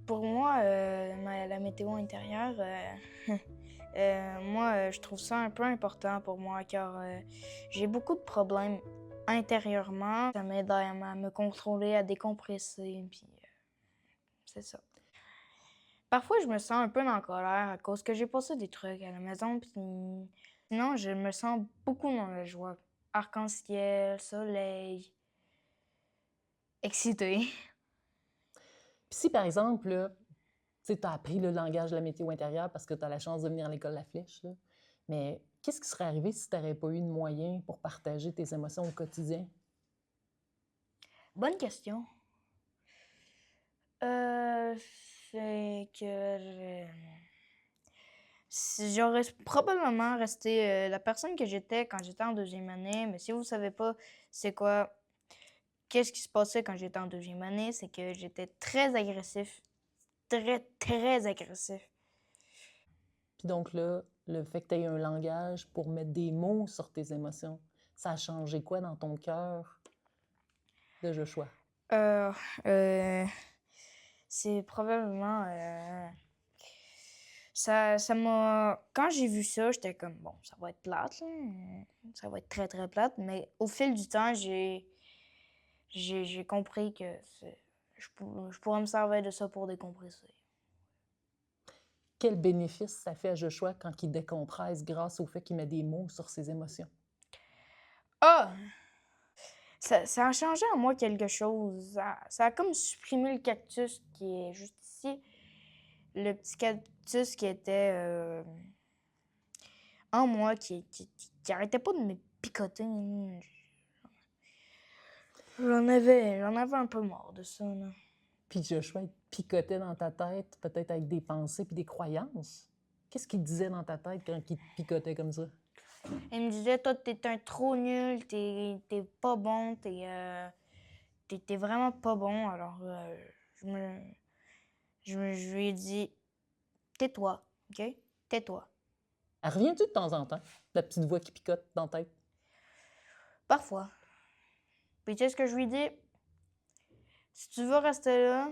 Pour moi, la météo intérieure, moi, je trouve ça un peu important pour moi car j'ai beaucoup de problèmes intérieurement. Ça m'aide à me contrôler, à décompresser, puis c'est ça. Parfois, je me sens un peu en colère à cause que j'ai passé des trucs à la maison, puis sinon, je me sens beaucoup dans la joie. Arc-en-ciel, soleil, excitée. Puis si, par exemple, là, tu as appris le langage de la météo intérieure parce que tu as la chance de venir à l'école La Flèche, là, mais qu'est-ce qui serait arrivé si tu n'aurais pas eu de moyens pour partager tes émotions au quotidien? Bonne question. Euh, c'est que j'aurais probablement resté la personne que j'étais quand j'étais en deuxième année, mais si vous savez pas c'est quoi, qu'est-ce qui se passait quand j'étais en deuxième année, c'est que j'étais très agressif, très, très agressif. Puis donc là, le fait que tu aies un langage pour mettre des mots sur tes émotions, ça a changé quoi dans ton cœur de Joshua? Euh, euh, c'est probablement ça m'a quand j'ai vu ça, j'étais comme bon, ça va être plate là, ça va être très très plate, mais au fil du temps, j'ai compris que je pourrais me servir de ça pour décompresser. Quel bénéfice ça fait à Joshua quand il décompresse grâce au fait qu'il met des mots sur ses émotions? Ah! Ça a changé en moi quelque chose. Ça a comme supprimé le cactus qui est juste ici. Le petit cactus qui était en moi, qui arrêtait pas de me picoter. J'en avais un peu marre de ça, là. Puis Joshua, il picotait dans ta tête, peut-être avec des pensées puis des croyances. Qu'est-ce qu'il disait dans ta tête quand il te picotait comme ça? Il me disait, toi, t'es un trop nul, t'es pas bon, t'es vraiment pas bon. Alors, je lui ai dit, tais-toi, OK? Tais-toi. Elle revient-tu de temps en temps, la petite voix qui picote dans ta tête? Parfois. Puis tu sais ce que je lui dis? Si tu veux rester là,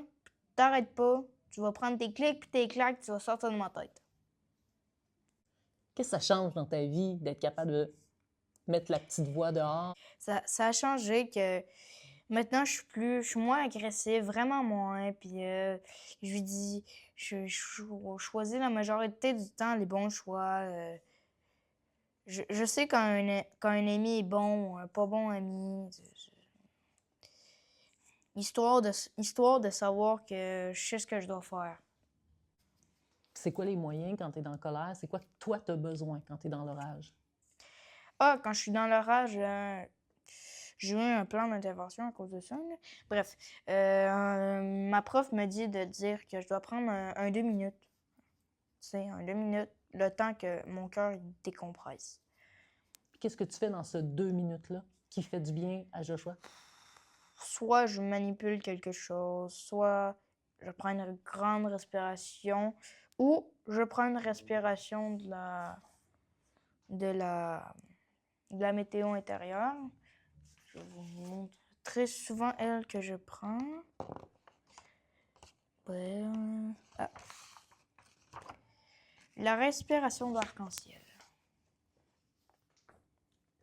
t'arrêtes pas, tu vas prendre tes clics puis tes claques, tu vas sortir de ma tête. Qu'est-ce que ça change dans ta vie d'être capable de mettre la petite voix dehors? Ça a changé que maintenant je suis moins agressive, vraiment moins. Puis je lui dis, je choisis la majorité du temps les bons choix. Je sais quand un ami est bon ou un pas bon ami. Histoire de savoir que je sais ce que je dois faire. C'est quoi les moyens quand tu es dans la colère? C'est quoi que toi, tu as besoin quand tu es dans l'orage? Ah, quand je suis dans l'orage, j'ai eu un plan d'intervention à cause de ça, là. Bref, ma prof me dit de dire que je dois prendre un 2 minutes. Tu sais, un 2 minutes, le temps que mon cœur décompresse. Qu'est-ce que tu fais dans ce 2 minutes-là qui fait du bien à Joshua? Soit je manipule quelque chose, soit je prends une grande respiration, ou je prends une respiration de la, de la météo intérieure. Je vous montre très souvent elle que je prends. Ah. La respiration d'arc-en-ciel.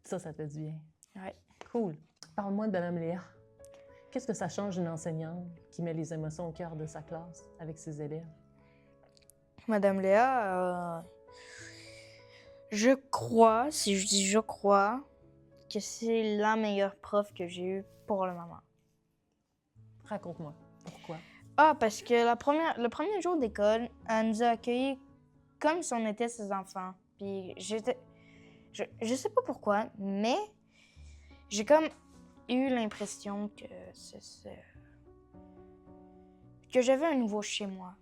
Ça fait du bien. Ouais. Cool. Parle-moi de Mme Léa. Qu'est-ce que ça change d'une enseignante qui met les émotions au cœur de sa classe avec ses élèves? Madame Léa, je crois, si je dis je crois, que c'est la meilleure prof que j'ai eue pour le moment. Raconte-moi. Pourquoi? Ah, parce que le premier jour d'école, elle nous a accueillis comme si on était ses enfants. Puis je sais pas pourquoi, mais j'ai comme eu l'impression que j'avais un nouveau chez moi.